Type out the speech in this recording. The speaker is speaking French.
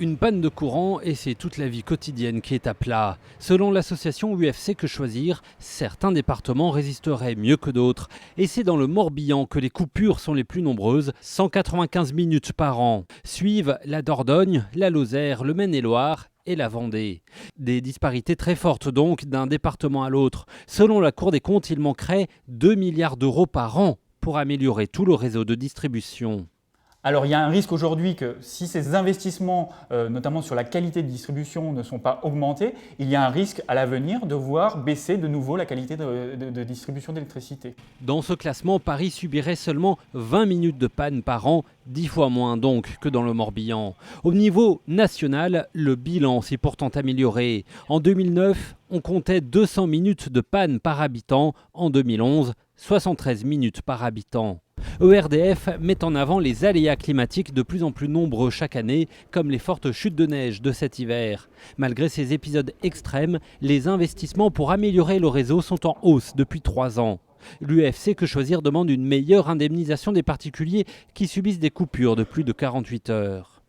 Une panne de courant et c'est toute la vie quotidienne qui est à plat. Selon l'association UFC Que Choisir, certains départements résisteraient mieux que d'autres. Et c'est dans le Morbihan que les coupures sont les plus nombreuses, 195 minutes par an. Suivent la Dordogne, la Lozère, le Maine-et-Loire et la Vendée. Des disparités très fortes donc d'un département à l'autre. Selon la Cour des comptes, il manquerait 2 milliards d'euros par an pour améliorer tout le réseau de distribution. Alors il y a un risque aujourd'hui que si ces investissements, notamment sur la qualité de distribution, ne sont pas augmentés, il y a un risque à l'avenir de voir baisser de nouveau la qualité de distribution d'électricité. Dans ce classement, Paris subirait seulement 20 minutes de panne par an, 10 fois moins donc que dans le Morbihan. Au niveau national, le bilan s'est pourtant amélioré. En 2009, on comptait 200 minutes de panne par habitant. En 2011, 73 minutes par habitant. ERDF met en avant les aléas climatiques de plus en plus nombreux chaque année, comme les fortes chutes de neige de cet hiver. Malgré ces épisodes extrêmes, les investissements pour améliorer le réseau sont en hausse depuis 3 ans. L'UFC Que Choisir demande une meilleure indemnisation des particuliers qui subissent des coupures de plus de 48 heures.